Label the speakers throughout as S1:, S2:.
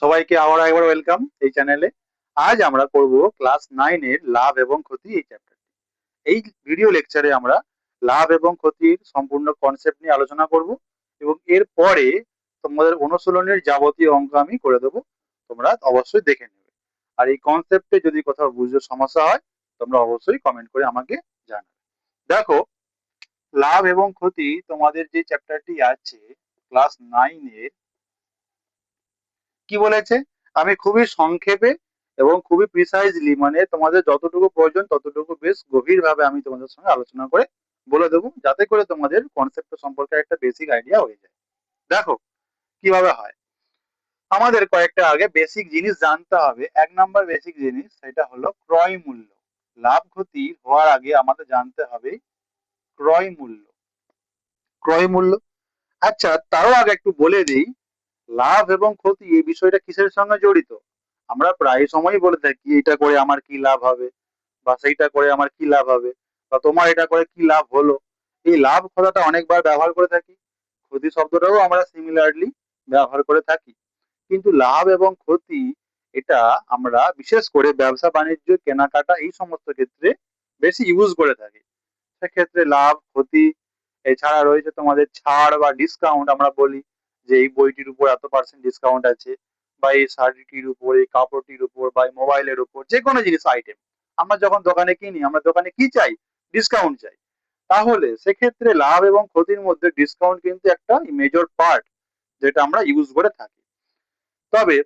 S1: সবাইকে আবার একবার ওয়েলকাম এই চ্যানেলে। আজ আমরা করব ক্লাস 9 এর লাভ এবং ক্ষতি এই চ্যাপ্টারটি। এই ভিডিও লেকচারে আমরা লাভ এবং ক্ষতির সম্পূর্ণ কনসেপ্ট নিয়ে আলোচনা করব এবং এর পরে তোমাদের অনুশীলনের যাবতীয় অঙ্ক আমি করে দেবো, তোমরা অবশ্যই দেখে নেবে। আর এই কনসেপ্টে যদি কোথাও বুঝতে সমস্যা হয় তোমরা অবশ্যই কমেন্ট করে আমাকে জানাবে। দেখো, লাভ এবং ক্ষতি তোমাদের যে চ্যাপ্টারটি আছে ক্লাস 9 এর, কি বলেছে আমি খুবই সংক্ষেপে এবং খুবই প্রিসাইজলি, মানে তোমাদের যতটুকু প্রয়োজন ততটুকু বেশ গভীরভাবে আমি তোমাদের সঙ্গে আলোচনা করে বলে দেবো, যাতে করে তোমাদের কনসেপ্ট সম্পর্কে একটা বেসিক আইডিয়া হয়ে যায়। দেখো কিভাবে হয়। আমাদের কয়েকটা আগে বেসিক জিনিস জানতে হবে। এক নাম্বার বেসিক জিনিস সেটা হলো ক্রয় মূল্য। লাভ ক্ষতি হওয়ার আগে আমাদের জানতে হবে ক্রয় মূল্য। ক্রয় মূল্য, আচ্ছা তারও আগে একটু বলে দিই, লাভ এবং ক্ষতি এই বিষয়টা কিসের সঙ্গে জড়িত। আমরা প্রায় সময়ই বলে থাকি এটা করে আমার কি লাভ হবে, বা সেইটা করে আমার কি লাভ হবে, বা তোমার এটা করে কি লাভ হলো। এই লাভ কথাটা অনেকবার ব্যবহার করে থাকি, ক্ষতি শব্দটাও আমরা সিমিলারলি ব্যবহার করে থাকি। কিন্তু লাভ এবং ক্ষতি এটা আমরা বিশেষ করে ব্যবসা বাণিজ্য, কেনাকাটা এই সমস্ত ক্ষেত্রে বেশি ইউজ করে থাকি। সেক্ষেত্রে লাভ ক্ষতি এছাড়া রয়েছে তোমাদের ছাড় বা ডিসকাউন্ট। আমরা বলি যে এই বইটির উপর এত পার্সেন্ট ডিসকাউন্ট আছে, বা এই শাড়িটির উপর, এই কাপড়টির উপর, বা এই মোবাইলের উপর, যে কোনো জিনিস আইটেম আমরা যখন দোকানে কিনি, আমরা দোকানে কি চাই? ডিসকাউন্ট চাই। তাহলে সেক্ষেত্রে লাভ এবং ক্ষতির মধ্যে ডিসকাউন্ট কিন্তু একটা মেজর পার্ট, যেটা আমরা ইউজ করে থাকি। তবে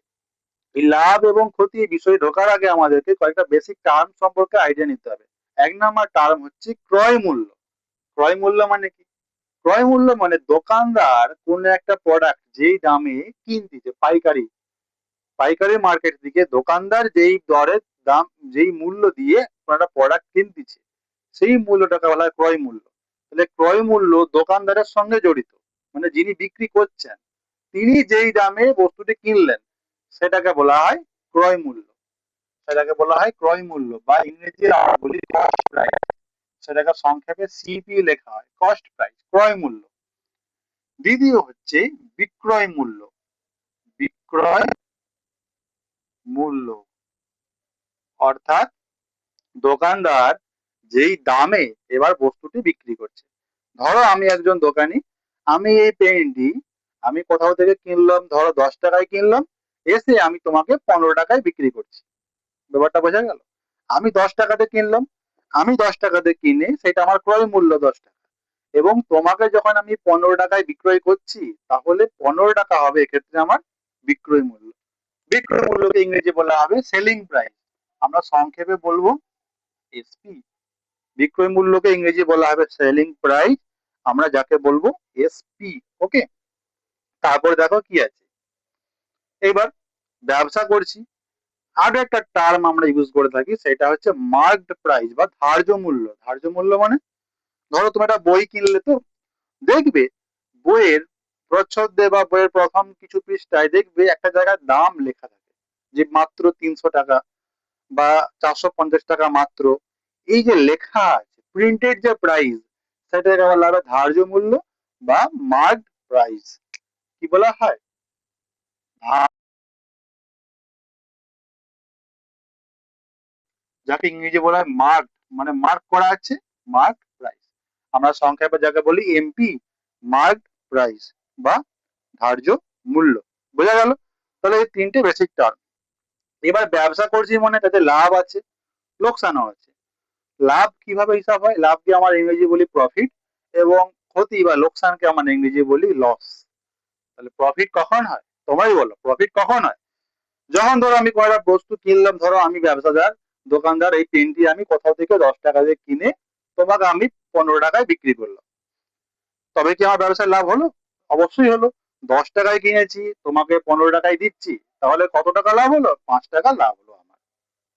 S1: এই লাভ এবং ক্ষতি এই বিষয়ে ঢোকার আগে আমাদেরকে কয়েকটা বেসিক টার্ম সম্পর্কে আইডিয়া নিতে হবে। এক নাম্বার টার্ম হচ্ছে ক্রয় মূল্য। ক্রয় মূল্য মানে কি? ক্রয় মূল্য মানে দোকানদার কোন একটা প্রোডাক্ট যেই দামে কিনতেছে, পাইকারি পাইকারি মার্কেট থেকে দোকানদার যেই দরে দাম, যেই মূল্য দিয়ে একটা প্রোডাক্ট কিনতেছে, সেই মূল্যটাকে বলা হয় ক্রয় মূল্য। তাহলে ক্রয় মূল্য দোকানদারের সঙ্গে জড়িত, মানে যিনি বিক্রি করছেন তিনি যেই দামে বস্তুটি কিনলেন সেটাকে বলা হয় ক্রয় মূল্য। সেটাকে বলা হয় ক্রয় মূল্য, বা ইংরেজি আমরা বলি কস্ট প্রাইস। সেটাকে সংক্ষেপে সিপি লেখা হয়, কস্ট প্রাইস, ক্রয় মূল্য। দ্বিতীয় হচ্ছে বিক্রয় মূল্য। বিক্রয় মূল্য অর্থাৎ দোকানদার যেই দামে এবার বস্তুটি বিক্রি করছে। ধরো আমি একজন দোকানি, আমি এই পেনটি আমি কোথাও থেকে কিনলাম, ধরো 10 টাকায় কিনলাম, এসে আমি তোমাকে 15 টাকায় বিক্রি করছি। ব্যাপারটা বোঝা গেল? আমি 10 টাকাতে কিনলাম, আমি 10 টাকাতে কিনে সেটা আমার ক্রয় মূল্য 10 টাকা, এবং তোমাকে যখন আমি 15 টাকায় বিক্রয় করছি, তাহলে 15 টাকা হবে এক্ষেত্রে আমার বিক্রয় মূল্য। বিক্রয় মূল্যকে ইংরেজি বলা হবে সেলিং প্রাইস। আমরা সংক্ষেপে বলবো এসপি। বিক্রয় মূল্যকে ইংরেজি বলা হবে সেলিং প্রাইস, আমরা যাকে বলবো এসপি। ওকে, তারপরে দেখো কি আছে। এবার ব্যবসা করছি, আরো একটা টার্ম আমরা ইউজ করে থাকি, সেটা হচ্ছে মার্কড প্রাইস বা ধার্য মূল্য। ধার্য মূল্য মানে ধরো তুমি একটা বই কিনলে, তো দেখবে বইয়ের প্রচ্ছদে বা বইয়ের প্রথম কিছু পৃষ্ঠায় দেখবে একটা জায়গায় দাম লেখা থাকে, যে মাত্র 300 টাকা বা 450 টাকা মাত্র। এই যে লেখা আছে প্রিন্টেড যে প্রাইস, সেটাকে বলা হবে ধার্য মূল্য বা মার্কড প্রাইস। কি বলা হয়? যাকে ইংরেজি বলা হয় মার্ক, মানে মার্ক করা আছে, মার্ক প্রাইস। আমরা সংক্ষেপে যাকে বলি এমপি, মার্ক প্রাইস বা ধার্য মূল্য। বোঝা গেল? তাহলে এই তিনটে বেসিক টার্ম। এবার ব্যবসা করছি মানে তাতে লাভ আছে, লোকসানও আছে। লাভ কিভাবে হিসাব হয়? লাভকে আমার ইংরেজি বলি প্রফিট, এবং ক্ষতি বা লোকসানকে আমার ইংরেজি বলি লস। তাহলে প্রফিট কখন হয়? তোমরাই বলো, প্রফিট কখন হয়? যখন ধরো আমি কয়টা বস্তু কিনলাম, ধরো আমি ব্যবসাদার, দোকানদার, এই পেনটি আমি কোথাও থেকে 10 টাকা দিয়ে কিনে তোমাকে আমি 15 টাকায় বিক্রি করলাম, তবে কি আমার ব্যবসায় লাভ হলো? অবশ্যই হলো। 10 টাকায় কিনেছি, তোমাকে 15 টাকায় দিচ্ছি, তাহলে কত টাকা লাভ হলো? 5 টাকা লাভ হলো আমার।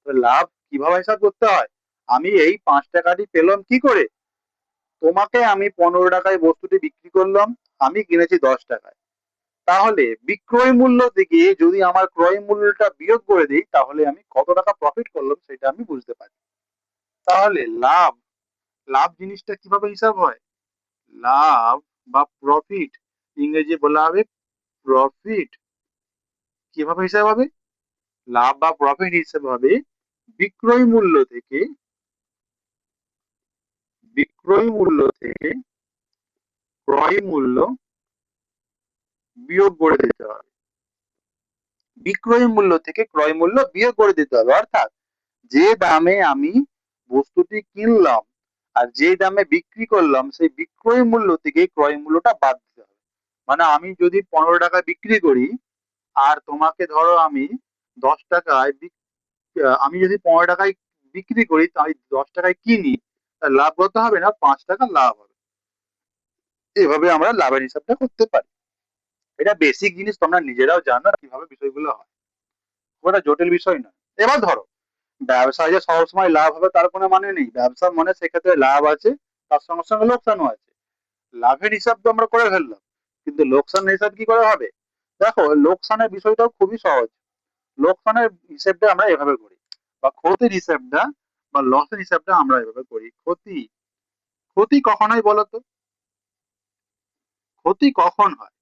S1: তো লাভ কিভাবে হিসাব করতে হয়? আমি এই 5 টাকাটি পেলাম কি করে? তোমাকে আমি 15 টাকায় বস্তুটি বিক্রি করলাম, আমি কিনেছি 10 টাকায়। তাহলে বিক্রয় মূল্য থেকে যদি আমার ক্রয় মূল্যটা বিয়োগ করে দিই, তাহলে আমি কত টাকা প্রফিট করলাম সেটা আমি বুঝতে পারি। তাহলে লাভ, লাভ জিনিসটা কিভাবে হিসাব হয়? লাভ বা প্রফিট ইংরেজি বলা হবে প্রফিট কিভাবে হিসাব হবে? লাভ বা প্রফিট হিসাব হবে বিক্রয় মূল্য থেকে ক্রয় মূল্য বিয়োগ করে দিতে হবে। বিক্রয় মূল্য থেকে ক্রয় মূল্য বিয়োগ করে দিতে হবে, অর্থাৎ যে দামে আমি বস্তুটি কিনলাম আর যে দামে বিক্রি করলাম সেই বিক্রয় মূল্য থেকে ক্রয় মূল্যটা বাদ দিতে হবে। মানে আমি যদি 15 টাকা বিক্রি করি আর তোমাকে ধরো আমি 10 টাকায় আমি যদি 15 টাকায় বিক্রি করি তাই 10 টাকায় কিনি, তার লাভ কত হবে? না 5 টাকা লাভ হবে। এভাবে আমরা লাভের হিসাবটা করতে পারি। এটা বেসিক জিনিস, তোমরা নিজেরাও জানো কিভাবে বিষয়গুলো হয়, খুব একটা জটিল বিষয় নয়। এবার ধরো ব্যবসায় যে সবসময় লাভ হবে তার কোনো মানে নেই, ব্যবসা মানে সেক্ষেত্রে লাভ আছে, তার সঙ্গে সঙ্গে লোকসানও আছে। লাভের হিসাব তো আমরা করে ফেললাম, কিন্তু লোকসানের হিসাব কি করে হবে? দেখো লোকসানের বিষয়টাও খুবই সহজ। লোকসানের হিসাবটা আমরা এভাবে করি, বা ক্ষতির হিসাবটা বা লসের হিসাবটা আমরা এভাবে করি। ক্ষতি ক্ষতি কখন হয় বলো তো? ক্ষতি কখন হয়?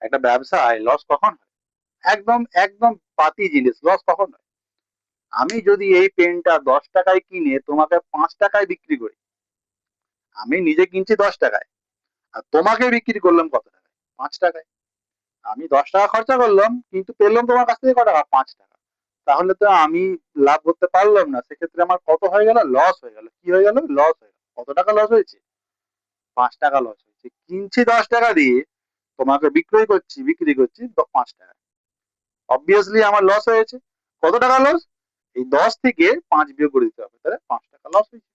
S1: একটা ব্যবসায় লস কখন হয়? একদম একদম পাতি জিনিস, লস কখন হয়? আমি যদি এই পেনটা 10 টাকায় কিনে তোমাকে 5 টাকায় বিক্রি করি, আমি নিজে কিনছি 10 টাকায় আর তোমাকে বিক্রি করলাম কত টাকায়? 5 টাকায়। আমি 10 টাকা খরচা করলাম কিন্তু পেলাম তোমার কাছ থেকে ক টাকা? 5 টাকা। তাহলে তো আমি লাভ করতে পারলাম না, সেক্ষেত্রে আমার কত হয়ে গেল? লস হয়ে গেল। কি হয়ে গেল? লস হয়ে গেল। কত টাকা লস হয়েছে? 5 টাকা লস হয়েছে। কিনছি 10 টাকা দিয়ে, তোমাকে বিক্রি করছি 5 টাকা। অবভিয়াসলি আমার লস হয়েছে। কত টাকা লস? এই 10 থেকে 5 বিয়োগ করে দিতে হবে, তাহলে 5 টাকা লস হয়েছে।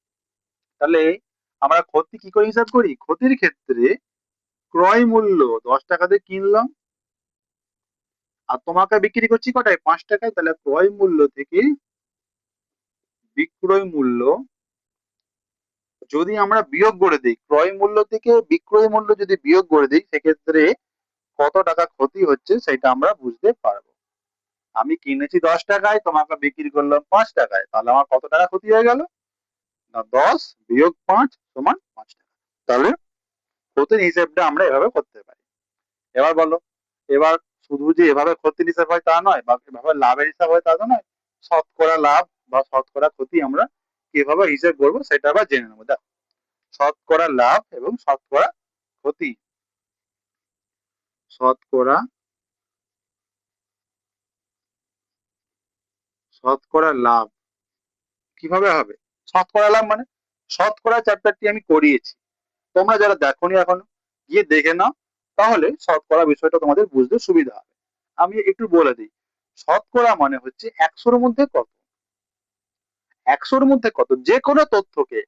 S1: তাহলে আমরা ক্ষতি কি করে হিসাব করি? ক্ষতির ক্ষেত্রে ক্রয় মূল্য 10 টাকাতে কিনলাম আর তোমাকে বিক্রি করছি কটায়? 5 টাকায়। তাহলে ক্রয় মূল্য থেকে বিক্রয় মূল্য যদি আমরা বিয়োগ করে দিই, ক্রয় মূল্য থেকে বিক্রয় মূল্য যদি বিয়োগ করে দিই, সেক্ষেত্রে কত টাকা ক্ষতি হচ্ছে সেটা আমরা বুঝতে পারবো। আমি কিনেছি 10 টাকায়, তোমাকে বিক্রি করলাম 5 টাকায়, তাহলে আমার কত টাকা ক্ষতি হয়ে গেল? না 10 - 5 = 5 টাকা। তাহলে ক্ষতির হিসেবটা আমরা এভাবে করতে পারি। এবার বলো, এবার শুধু যে এভাবে ক্ষতির হিসাব হয় তা নয়, বা এভাবে লাভের হিসাব হয় তা তো নয়, শতকরা লাভ বা শতকরা ক্ষতি আমরা কিভাবে হিসেব করবো সেটা আবার জেনে নেবো। দেখো, শতকরা লাভ এবং শতকরা ক্ষতি। শতকরা শতকরা লাভ কিভাবে হবে? শতকরা লাভ মানে শতকরা চ্যাপ্টারটি আমি করিয়েছি, তোমরা যারা দেখোনি এখনো গিয়ে দেখে নাও, তাহলে শতকরা বিষয়টা তোমাদের বুঝতে সুবিধা হবে। আমি একটু বলে দিই, শতকরা মানে হচ্ছে 100-র মধ্যে কত। 100-র মধ্যে কত, যে কোনো তথ্যকে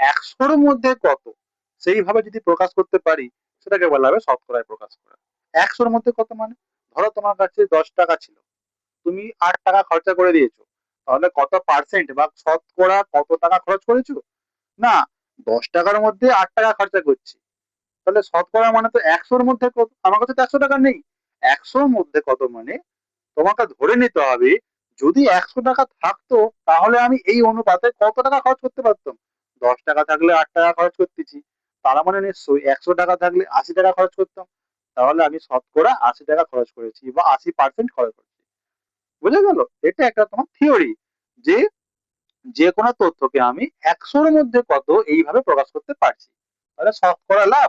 S1: 100-র মধ্যে কত সেইভাবে যদি প্রকাশ করতে পারি, সেটাকে বলা হবে শতকরায় প্রকাশ করা। 100-র মধ্যে কত মানে, ধরো তোমার কাছে 10 টাকা ছিল, তুমি 8 টাকা খরচা করে দিয়েছো, তাহলে কত পার্সেন্ট বা শতকরা কত টাকা খরচ করেছো? না, 10 টাকার মধ্যে 8 টাকা খরচা করছি, তাহলে শতকরা মানে তো 100-র মধ্যে কত। আমার কাছে তো 100 টাকা নেই। 100-র মধ্যে কত মানে তোমাকে ধরে নিতে হবে, যদি 100 টাকা থাকতো তাহলে আমি এই অনুপাতে কত টাকা খরচ করতে পারতাম? 10 টাকা থাকলে 8 টাকা খরচ করতেছি, তার মানে নিশ্চয়ই 100 টাকা থাকলে 80 টাকা খরচ করতাম। তাহলে আমি শতকরা 80 টাকা খরচ করেছি বা 80% খরচ করেছি। বুঝে গেল? এটা একটা তোমার থিওরি, যে যে কোনো তথ্যকে আমি 100-র মধ্যে কত এইভাবে প্রকাশ করতে পারছি। তাহলে শতকরা লাভ,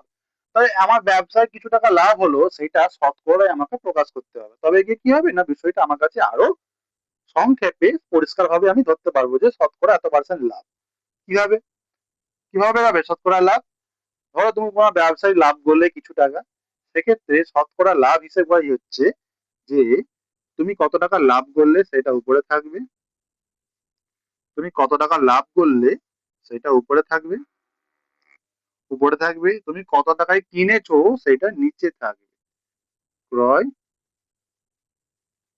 S1: তাহলে আমার ব্যবসায় কিছু টাকা লাভ হলো, সেটা শতকরায় আমাকে প্রকাশ করতে হবে, তবে গিয়ে কি হবে না বিষয়টা আমার কাছে আরো সংক্ষেপে পরিষ্কার ভাবে আমি ধরতে পারবো যে শতকরা এত পার্সেন্ট লাভ। কিভাবে কিভাবে হবে শতকরা লাভ? ধরো তুমি কোনো ব্যবসায় লাভ করলে কিছু টাকা, সেক্ষেত্রে শতকরা লাভ হিসেবে হচ্ছে যে তুমি কত টাকা লাভ করলে সেটা উপরে থাকবে, তুমি কত টাকা লাভ করলে সেটা উপরে থাকবে, তুমি কত টাকায় কিনেছো সেটা নিচে থাকবে। ক্রয়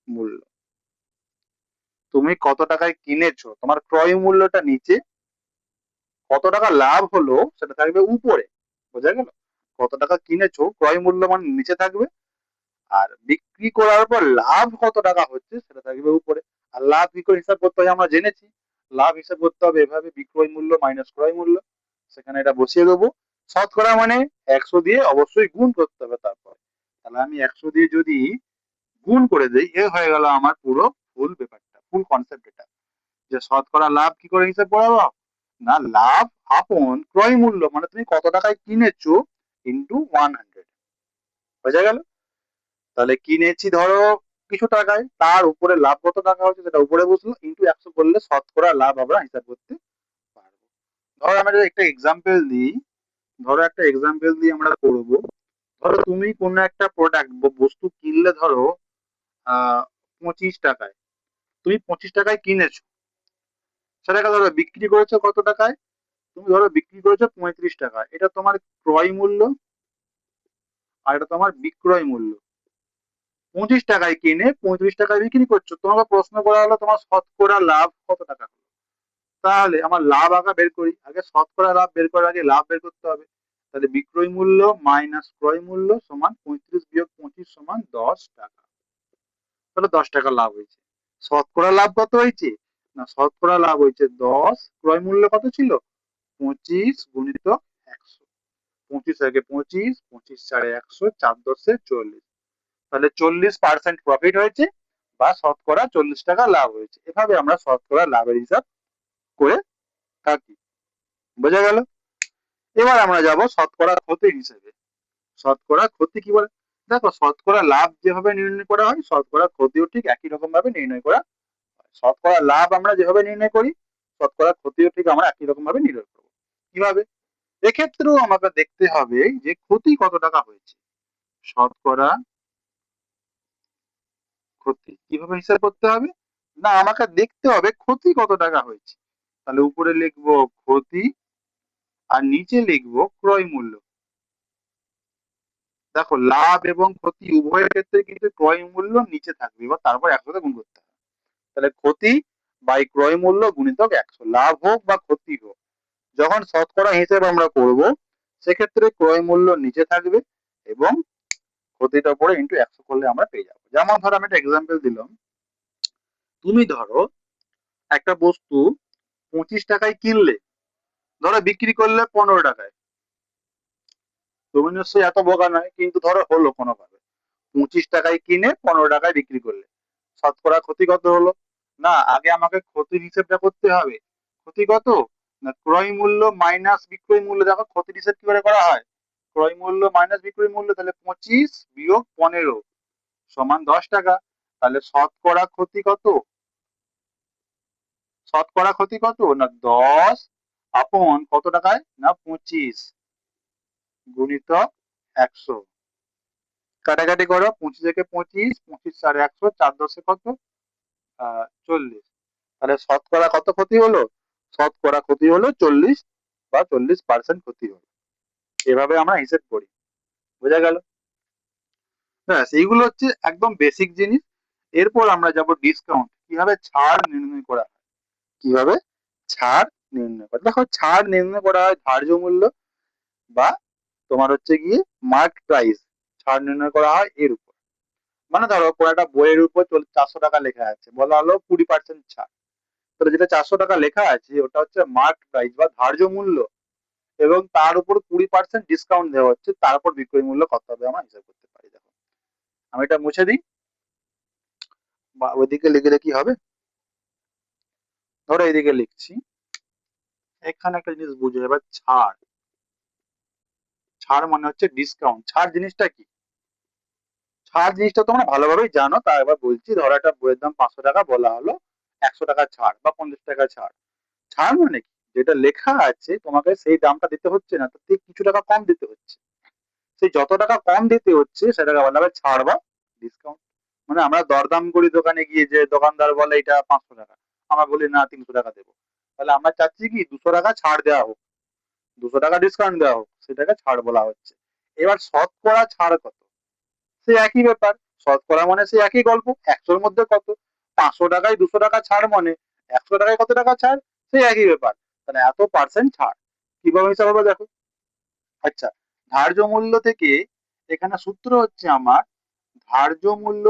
S1: মূল্য, তুমি কত টাকায় কিনেছো তোমার ক্রয় মূল্যটা নিচে, কত টাকা লাভ হলো সেটা থাকবে উপরে। বোঝা গেল? কত টাকা কিনেছো ক্রয় মূল্য মানে নিচে থাকবে, আর বিক্রি করার পর লাভ কত টাকা হচ্ছে সেটা থাকবে উপরে। আর লাভ কি করে হিসাব করতে হয় আমরা জেনেছি, লাভ হিসাব করতে হবে এভাবে, বিক্রয় মূল্য মাইনাস ক্রয় মূল্য, সেখানে এটা বসিয়ে দেবো। শতকরা মানে 100 দিয়ে অবশ্যই গুণ করতে হবে তারপর। তাহলে আমি 100 দিয়ে যদি গুণ করে দেই, এ হয়ে গেল আমার পুরো ফুল ব্যাপারটা, ফুল কনসেপ্ট এটা। যে শতকরা লাভ কি করে হিসাব করাবো, না লাভ আপন ক্রয় মূল্য, মানে তুমি কত টাকায় কিনেছো ইন্টু 100, বোঝা গেল? তাহলে কিনেছি ধরো কিছু টাকায়, তার উপরে লাভ কত টাকা হচ্ছে সেটা উপরে বসলো, ইন্টু 100 করলে শতকরা লাভ আমরা হিসাব করতে পারবো। ধরো আমরা যদি একটা এক্সাম্পল দিই, ধরো একটা এক্সাম্পল দিয়ে আমরা করব। ধরো তুমি কোনো একটা প্রোডাক্ট বস্তু কিনলে, ধরো 25 টাকায়, তুমি 25 টাকায় কিনেছো, সেটাকে ধরো বিক্রি করেছো কত টাকায়, তুমি ধরো বিক্রি করেছো 35 টাকায়, এটা তোমার ক্রয় মূল্য আর এটা তোমার বিক্রয় মূল্য। 25 টাকায় কিনে 35 টাকায় বিক্রি করছো, তোমাকে প্রশ্ন করা হলো তোমার শতকরা লাভ কত টাকা হলো। তাহলে আমার লাভ আগে বের করি, আগে শতকরা লাভ বের করার আগে লাভ বের করতে হবে। তাহলে বিক্রয় মূল্য মাইনাস ক্রয় মূল্য সমান 35 বিয়োগ 25 সমান 10 টাকা। তাহলে 10 টাকা লাভ হয়েছে। শতকরা লাভ কত হয়েছে, না শতকরা লাভ হয়েছে 10, ক্রয় মূল্য কত ছিল 25 গুণিত 100, 25 আগে 25, 25 সাড়ে 100, 4 10 40, তাহলে 40% প্রফিট হয়েছে বা শতকরা 40 টাকা লাভ হয়েছে। এভাবে আমরা শতকরা লাভের হিসাব করে থাকি, বোঝা গেল? এবার আমরা যাব শতকরা ক্ষতির হিসেবে। শতকরা ক্ষতি কি বলে, দেখো শতকরা লাভ যেভাবে নির্ণয় করা হয় শতকরা ক্ষতিও ঠিক একই রকম ভাবে নির্ণয় করা হয়। শতকরা লাভ আমরা যেভাবে নির্ণয় করি শতকরা ক্ষতিও ঠিক আমরা একই রকম ভাবে নির্ণয় করবো। কিভাবে, এক্ষেত্রেও আমাকে দেখতে হবে যে ক্ষতি কত টাকা হয়েছে। শতকরা ক্ষতি কিভাবে হিসাব করতে হবে, না আমাকে দেখতে হবে ক্ষতি কত টাকা হয়েছে। তাহলে উপরে লিখবো ক্ষতি আর নিচে লিখবো ক্রয় মূল্য। দেখো লাভ এবং ক্ষতি উভয়ের ক্ষেত্রে কিন্তু ক্রয় মূল্য নিচে থাকবে, এবার তারপর 100 গুণ করতে হবে। তাহলে ক্ষতি বাই ক্রয় মূল্য গুণিতক 100, লাভ হোক বা ক্ষতি হোক যখন শতকরা হিসেব আমরা করব সেক্ষেত্রে ক্রয় মূল্য নিচে থাকবে এবং ক্ষতিটা পরে ইন্টু 100 করলে আমরা পেয়ে যাবো। যেমন ধরো আমি একটা এক্সাম্পল দিলাম, তুমি ধরো একটা বস্তু 25 টাকায় কিনলে, ধরো বিক্রি করলে 15 টাকায়। তুমি নিশ্চয়ই এত বোকা নয়, কিন্তু ধরো হলো কোনোভাবে 25 টাকায় কিনে 15 টাকায় বিক্রি করলে, শতকরা ক্ষতি কত হলো, না আগে আমাকে ক্ষতির হিসেবটা করতে হবে। ক্ষতি কত, না ক্রয় মূল্য মাইনাস বিক্রয় মূল্য। দেখো ক্ষতির হিসেব কি করে করা হয়, ক্রয় মূল্য মাইনাস বিক্রয় মূল্য, তাহলে 25 বিয়োগ 15 সমান 10 টাকা। তাহলে শতকরা ক্ষতি কত, শতকরা ক্ষতি কত, না 10 আপন কত টাকায়, না 25 গুণিতক 100, কাটাকাটি করো 25 থেকে 25, 25 সাড়ে 100, 4 10 কত 40, তাহলে শতকরা কত ক্ষতি হলো, শতকরা ক্ষতি হলো 40 বা 40% ক্ষতি হলো। এভাবে আমরা হিসেব করি, বোঝা গেল? ব্যাস এইগুলো হচ্ছে একদম বেসিক জিনিস। এরপর আমরা যাব ডিসকাউন্ট, কিভাবে ছাড় নির্ণয় করা হয়। কিভাবে ছাড় নির্ণয় করা, দেখো ছাড় নির্ণয় করা হয় ধার্য মূল্য বা তোমার হচ্ছে গিয়ে মার্ক প্রাইস, ছাড় নির্ণয় করা হয় এর উপর। মানে ধরো কোনো একটা বইয়ের উপর 400 টাকা লেখা আছে, বলা হলো 20% ছাড়, তাহলে যেটা 400 টাকা লেখা আছে ওটা হচ্ছে মার্ক প্রাইস বা ধার্য মূল্য, এবং তার উপর 20% ডিসকাউন্ট দেওয়া হচ্ছে, তারপর বিক্রয় মূল্য কত হবে আমরা হিসাব করতে পারি। দেখো আমি এটা মুছে দিই বা ওইদিকে লিখলে কি হবে, ধরো এইদিকে লিখছি, এখানে একটা জিনিস বুঝে এবার ছাড়, ছাড় মানে হচ্ছে ডিসকাউন্ট। ছাড় জিনিসটা কি, ছাড় জিনিসটা তোমরা ভালোভাবেই জানো, তা এবার বলছি। ধরো একটা বইয়ের দাম 500 টাকা, বলা হলো 100 টাকা ছাড় বা 50 টাকা ছাড়। ছাড় মানে কি, যেটা লেখা আছে তোমাকে সেই দামটা দিতে হচ্ছে না, তার থেকে কিছু টাকা কম দিতে হচ্ছে, সেই যত টাকা কম দিতে হচ্ছে সেটাকে বলা হবে ছাড় বা ডিসকাউন্ট। মানে আমরা দরদাম করি দোকানে গিয়ে, যে দোকানদার বলে এটা 500 টাকা, আমরা বলি না 300 টাকা দেবো, তাহলে আমরা চাচ্ছি কি 200 টাকা ছাড় দেওয়া হোক, 200 টাকা ডিসকাউন্ট দেওয়া হোক, সেটাকে ছাড় বলা হচ্ছে। এবার শতকরা ছাড় কত, সে একই ব্যাপার, শতকরা মানে সে একই গল্প, 100-র মধ্যে কত, 500 টাকায় 200 টাকা ছাড় মানে 100 টাকায় কত টাকা ছাড়, সেই একই ব্যাপার, তাহলে এত পার্সেন্ট ছাড়। কিভাবে হিসাব হবে দেখো, আচ্ছা ধার্য মূল্য থেকে এখানে সূত্র হচ্ছে আমার ধার্য মূল্য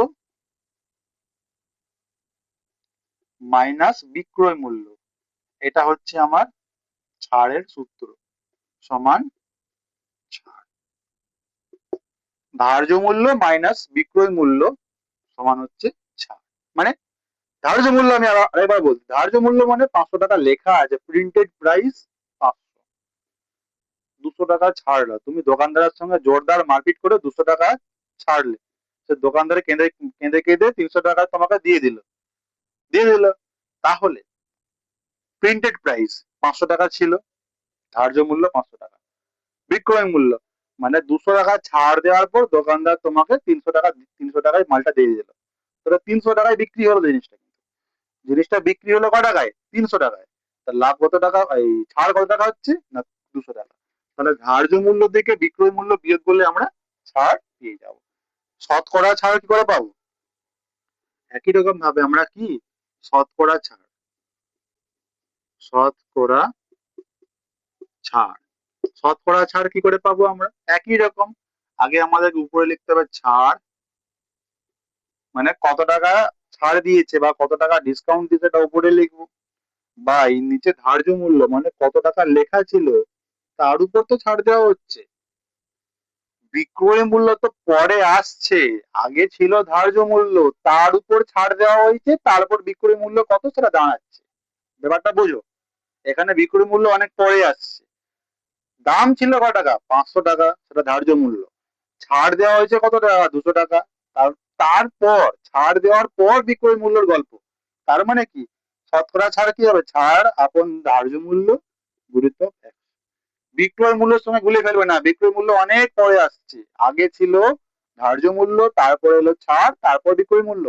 S1: মাইনাস বিক্রয় মূল্য, এটা হচ্ছে আমার ছাড়ের সূত্র, সমান ছাড়। ধার্য মূল্য মাইনাস বিক্রয় মূল্য সমান হচ্ছে ছাড়। মানে ধার্য মূল্য, আমি আরেকবার বলছি, ধার্য মূল্য মানে 500 টাকা লেখা আছে, প্রিন্টেড প্রাইস 500, 200 টাকা ছাড়লো, তুমি দোকানদারের সঙ্গে জোরদার মারপিট করে 200 টাকা ছাড়লে, সে দোকানদারে কেঁদে কেঁদে কেঁদে 300 টাকা তোমাকে দিয়ে দিল। তাহলে প্রিন্টেড প্রাইস 500 টাকা ছিল, ধার্য মূল্য 500 টাকা, বিক্রয় মূল্য মানে 200 টাকা ছাড় দেওয়ার পর দোকানদার তোমাকে 300 টাকা, 300 টাকায় মালটা দিয়ে দিল, তাহলে 300 টাকায় বিক্রি হলো জিনিসটা। জিনিসটা বিক্রি হলো ক টাকায়? 300 টাকায়। তার লাভ কত টাকা, এই ছাড় কত টাকা হচ্ছে না? 200 টাকা। তাহলে ধার্য মূল্য থেকে বিক্রয় মূল্য বিয়োগ করলে আমরা ছাড় পেয়ে যাবো। শতকরা ছাড় কি করে পাবো? একই রকম ভাবে আমরা কি শতকরা ছাড়, শতকরা ছাড়, শতকরা ছাড় কি করে পাবো আমরা? একই রকম, আগে আমাদের উপরে লিখতে হবে ছাড়, মানে কত টাকা ছাড় দিয়েছে বা কত টাকা ডিসকাউন্ট দিয়েছে এটা উপরে লিখবো, বা এই নিচে ধার্য মূল্য মানে কত টাকা লেখা ছিল তার উপর তো ছাড় দেওয়া হচ্ছে। বিক্রয় মূল্য তো পরে আসছে, আগে ছিল ধার্য মূল্য, তার উপর ছাড় দেওয়া হয়েছে, তারপর বিক্রয় মূল্য কত সেটা দাঁড়াচ্ছে। ব্যাপারটা বুঝো, এখানে বিক্রয় মূল্য অনেক পরে আসছে, দাম ছিল ক টাকা? 500 টাকা, সেটা ধার্য মূল্য, ছাড় দেওয়া হয়েছে কত টাকা? 200 টাকা। তারপর ছাড় দেওয়ার পর বিক্রয় মূল্যের গল্প। তার মানে কি শতকরা ছাড় কি হবে? ছাড় আপন ধার্য মূল্য গুণিত 100। বিক্রয় মূল্যের সঙ্গে গুলিয়ে ফেলবে না, বিক্রয় মূল্য অনেক পরে আসছে, আগে ছিল ধার্য মূল্য, তারপরে এলো ছাড়, তারপর বিক্রয় মূল্য।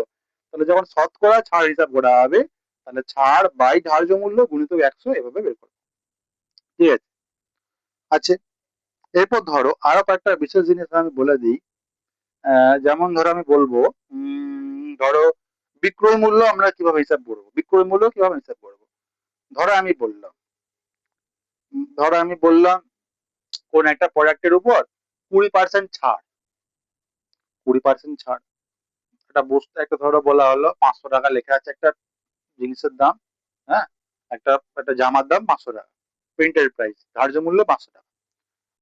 S1: তাহলে যখন শতকরা ছাড় হিসাব করা হবে, তাহলে ছাড় বাই ধার্য মূল্য গুণিত 100, এভাবে বের করবে। ঠিক আছে? আচ্ছা, এরপর ধরো আরো কয়েকটা বিশেষ জিনিস আমি বলে দিই। যেমন ধরো আমি বলবো, ধরো বিক্রয় মূল্য আমরা কিভাবে হিসাব করবো, বিক্রয় মূল্য কিভাবে হিসাব করবো। ধরো আমি বললাম, কোন একটা প্রোডাক্টের উপর 20% ছাড়, 20% ছাড়, একটা বস্তু, একটা ধরো বলা হলো 500 টাকা লেখা আছে একটা জিনিসের দাম, হ্যাঁ, একটা একটা জামার দাম 500 টাকা, প্রিন্টেড প্রাইস, ধার্য মূল্য 500 টাকা,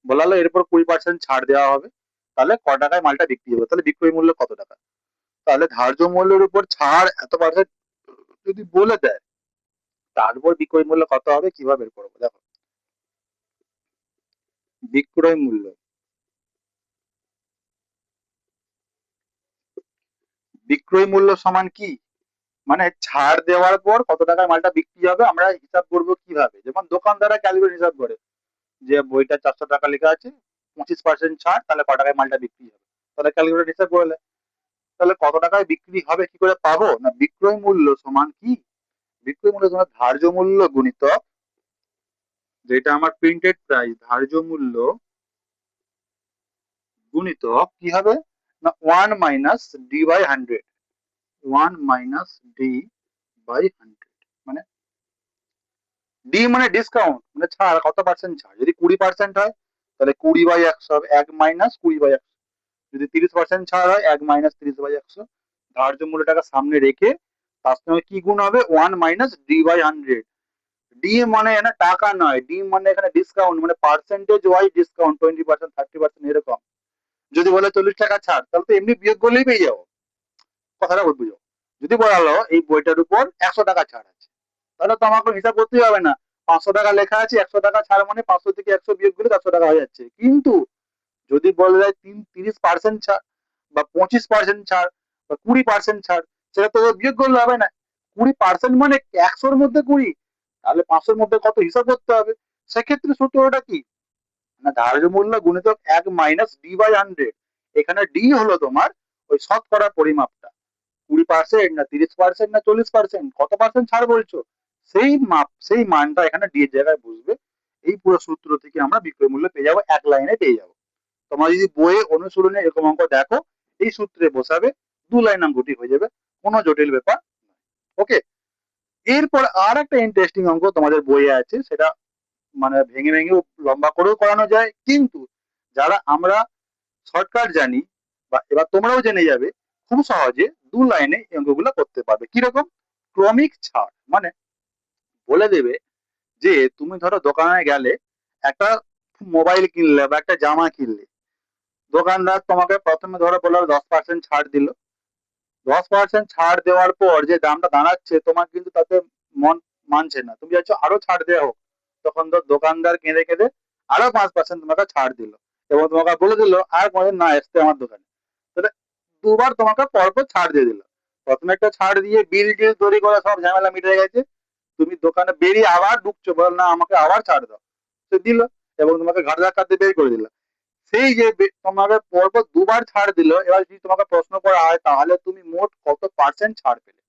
S1: বলা হলো এরপর 20% ছাড় দেওয়া হবে, তাহলে ক টাকায় মালটা বিক্রি হবে, তাহলে বিক্রয় মূল্য কত টাকা? তাহলে ধার্য মূল্যের উপর ছাড় এত পার্সেন্ট যদি বলে দেয়, তারপর বিক্রয় মূল্য কত হবে কিভাবে বের করবো? দেখো, বিক্রয় মূল্য, বিক্রয় মূল্য সমান কি, মানে ছাড় দেওয়ার পর কত টাকায় মালটা বিক্রি হবে আমরা হিসাব করবো কিভাবে, যেমন দোকানদাররা ক্যালকুলেট হিসাব করে, যে বইটা 400 টাকা লেখা আছে, 25% ছাড়, তাহলে ক টাকায় মালটা বিক্রি হবে, তাহলে ক্যালকুলেট হিসাব করলে, তাহলে কত টাকায় বিক্রি হবে কি করে পাবো না? বিক্রয় মূল্য সমান কি, বিক্রয় মূল্য সমান ধার্য মূল্য গুণিতক, যেটা আমার প্রিন্টেড প্রাইস, ধার্য মূল্য গুণিতক কি হবে না 1 minus D by 100, 1 minus D by 100, মানে ডি মানে ডিসকাউন্ট, মানে ছাড়, কত পার্সেন্ট ছাড়, যদি 20% হয় তাহলে 20/100 হবে, 1 মাইনাস 20/100, যদি 30% ছাড় হয় 1 মাইনাস 30/100, ধার্য মূল্যটাকে সামনে রেখে তার সঙ্গে কি গুণ হবে? 1 মাইনাস ডি বাই 100। ডি মানে এখানে টাকা নয়, ডি মানে এখানে ডিসকাউন্ট, মানে পার্সেন্টেজ ওয়াইজ ডিসকাউন্ট, 20%, 30% এরকম। যদি বলে 40 টাকা ছাড়, তাহলে তো এমনি বিয়োগ করলেই পেয়ে যাবো, কথাটা বুঝো। যদি বলা হলো এই বইটার উপর 100 টাকা ছাড় আছে, তাহলে তো আমাকে হিসাব করতেই হবে না, 500 টাকা লেখা আছে, 100 টাকা ছাড় মানে 500 থেকে 100 বিয়োগ করলে 400 টাকা হয়ে যাচ্ছে। কিন্তু যদি বলে দেয় 30% ছাড় বা 25% ছাড় বা 20% ছাড়, সেটা তো বিয়োগ করলে হবে না, 20% মানে 100-র মধ্যে 20, তাহলে 500-র মধ্যে কত হিসাব করতে হবে। সেক্ষেত্রে সূত্রটা কি না ধার্য মূল্য গুণিতক 1 মাইনাস ডি বাই 100, এখানে ডি হলো তোমার ওই শতকরা পরিমাপটা, 20% না 30% না 40%, কত পার্সেন্ট ছাড় বলছো, সেই মাপ, সেই মানটা এখানে ডি এর জায়গায় বসবে। এই পুরো সূত্র থেকে আমরা বিক্রয় মূল্য পেয়ে যাবো, এক লাইনে পেয়ে যাবো। তোমরা যদি বইয়ে অনুশীলনে এরকম অঙ্ক দেখো, এই সূত্রে বসাবে, 2 লাইন অঙ্কটি হয়ে যাবে, কোনো জটিল ব্যাপার। ওকে, এরপর আর একটা ইন্টারেস্টিং অঙ্ক তোমাদের বইয়ে আছে, সেটা মানে ভেঙে ভেঙে লম্বা করেও করানো যায়, কিন্তু যারা আমরা শর্টকাট জানি, বা এবার তোমরাও জেনে যাবে খুব সহজে 2 লাইনে এই অঙ্কগুলো করতে পারবে। কিরকম? ক্রমিক ছাড় মানে বলে দেবে যে তুমি ধরো দোকানে গেলে, একটা মোবাইল কিনলে বা একটা জামা কিনলে, দোকানদার তোমাকে প্রথমে ধরো বললো 10% ছাড় দিল, 10% ছাড় দেওয়ার পর যে দামটা দাঁড়াচ্ছে তোমার কিন্তু তাতে মন মানছে না, তুমি চাইছো আরো ছাড় দেওয়া হোক। তখন তো দোকানদার কেঁদে কেঁদে আরো 5% তোমাকে ছাড় দিল, এবং তোমাকে বলে দিল আর কোনোদিন না আসতে আমার দোকানে। তাহলে দুবার তোমাকে পরপর ছাড় দিয়ে দিল। প্রথমে একটা ছাড় দিয়ে বিল টিল তৈরি করা সব ঝামেলা মিটে গেছে, তুমি দোকানে বেরিয়ে আবার ঢুকছো, বল না আমাকে আবার ছাড় দাও, সে দিল, এবং তোমাকে ঘাট ধাক্কা দিয়ে বের করে দিল। সেই যে তোমাকে পরপর দুবার ছাড় দিল, এবার যদি তোমাকে প্রশ্ন করা হয় তাহলে তুমি মোট কত পার্সেন্ট ছাড় পেলে।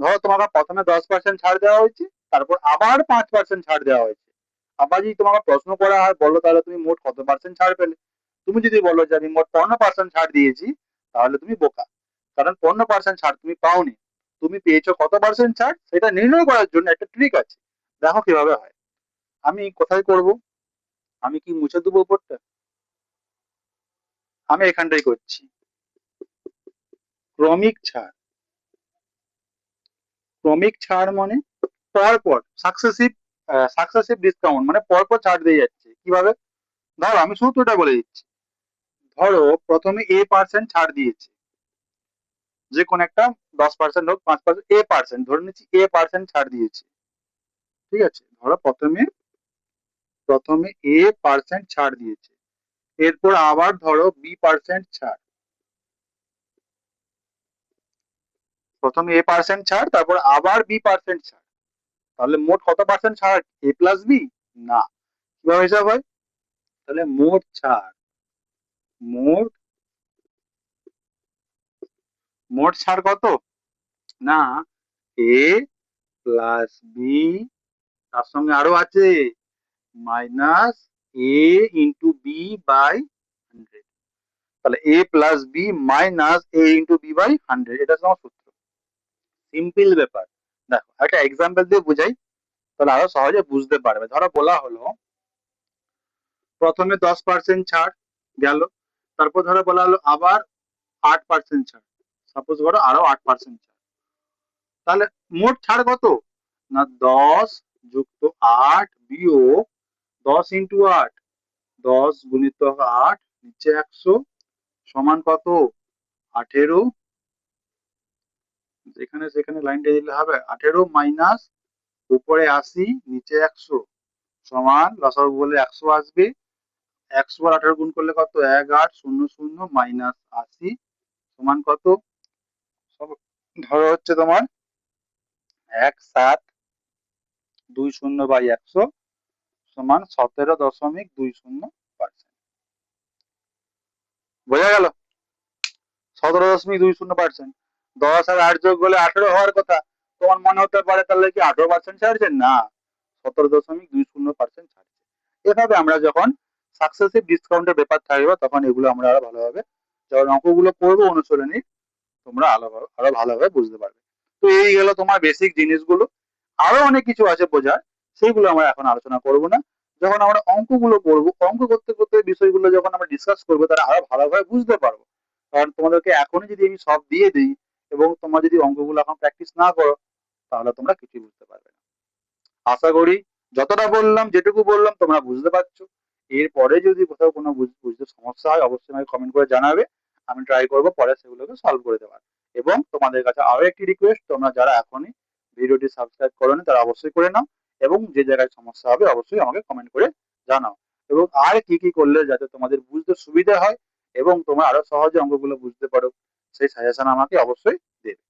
S1: ধরো তোমাকে প্রথমে 10% ছাড় দেওয়া হয়েছে, তারপর আবার 5% ছাড় দেওয়া হয়েছে। আবার যদি তোমাকে প্রশ্ন করা হয় বলো তাহলে তুমি মোট কত পার্সেন্ট ছাড় পেলে। তুমি যদি বলো যে আমি মোট 15% ছাড় দিয়েছি, তাহলে তুমি বোকা। কারণ 15% ছাড় তুমি পাওনি, তুমি পেয়েছো কত পার্সেন্ট ছাড় সেটা নির্ণয় করার জন্য একটা ট্রিক আছে। দেখো কিভাবে হয়। আমি কোথায় করব, আমি কি মুছে দেবো উপরটা, আমি এখানটাই করছি। ক্রমিক ছাড়, ক্রমিক ছাড় মানে পরপর সাকসেসিভ, সাকসেসিভ ডিসকাউন্ট মানে পরপর ছাড় দিয়ে যাচ্ছে। কিভাবে, ধরো আমি সূত্রটা বলে দিচ্ছি। ধরো প্রথমে A% ছাড় দিয়েছে, যে কোন একটা 10% হোক 5%, A% ধরে নিচ্ছি A% ছাড় দিয়েছে। ঠিক আছে, ধরো প্রথমে প্রথমে A% ছাড় দিয়েছে, এরপর আবার ধরো B% ছাড়। প্রথমে A% ছাড়, তারপর আবার B% ছাড়। তাহলে মোট কত পার্সেন্ট ছাড়, A প্লাস বি? না, কিভাবে হিসাব হয়? তাহলে মোট ছাড়, মোট মোট ছাড় কত, না এ প্লাস বি, তার সঙ্গে আরো আছে minus A into B by 100। তাহলে A plus B minus A into B by 100, এটা তোমার সূত্র। সিম্পল ব্যাপার। দেখো একটা এক্সাম্পল দিয়ে বুঝাই, তাহলে আরো সহজে বুঝতে পারবে। ধরো বলা হলো প্রথমে 10% ছাড় গেল, তারপর ধরো বলা হলো আবার 8% ছাড়, সাপোজ ধরো আরো 8% ছাড়। তাহলে মোট ছাড় কত, না 10 যুক্ত 8 বিয়োগ 10 × 8, 10 × 8 নিচে 100 সমান কত, 18। এখানে সেখানে লাইনটা দিলে হবে, 18 মাইনাস উপরে 80 নিচে 100 সমান, লসাগু বলে 100 আসবে। 100 আর 18 গুণ করলে কত, 1800 মাইনাস 80 সমান কত, সব ধরো হচ্ছে তোমার 1720/100 সমান 17.20%। বোঝা গেল? 17.20%। 10 আর 8 যোগ করলে 18 হওয়ার কথা। তোমার মনে হতে পারে তাহলে কি 18% ছাড়ছে, না 17.20% ছাড়ছে। এভাবে আমরা যখন সাকসেসিভ ডিসকাউন্টের ব্যাপার থাকবে তখন এগুলো আমরা আরো ভালোভাবে যখন অঙ্কগুলো করবো অনুশীলনী, তোমরা আরো ভালোভাবে বুঝতে পারবে। তো এই গেল তোমার বেসিক জিনিসগুলো। আরো অনেক কিছু আছে বোঝার, সেইগুলো আমরা এখন আলোচনা করব না। যখন আমরা অঙ্কগুলো করবো, অঙ্ক করতে করতে বিষয়গুলো যখন আমরা ডিসকাস করবো তারা আরো ভালোভাবে বুঝতে পারবো। কারণ তোমাদেরকে এখনই যদি আমি সব দিয়ে দিই এবং তোমরা যদি অঙ্কগুলো এখন প্র্যাকটিস না করো তাহলে তোমরা কিছুই বুঝতে পারবে না। আশা করি যতটা বললাম, যেটুকু বললাম তোমরা বুঝতে পারছো। এরপরে যদি কোথাও কোনো বুঝতে সমস্যা হয় অবশ্যই আমাকে কমেন্ট করে জানাবে, আমি ট্রাই করবো পরে সেগুলোকে সলভ করে দেওয়ার। এবং তোমাদের কাছে আরো একটি রিকোয়েস্ট, তোমরা যারা এখনই ভিডিওটি সাবস্ক্রাইব করোনি তারা অবশ্যই করে নাও, এবং যে জায়গায় সমস্যা হবে অবশ্যই আমাকে কমেন্ট করে জানাও। এবং আর কি কি করলে যাতে তোমাদের বুঝতে সুবিধা হয় এবং তোমরা আরো সহজে অঙ্কগুলো বুঝতে পারো সেই সাজেশন আমাকে অবশ্যই দেবে।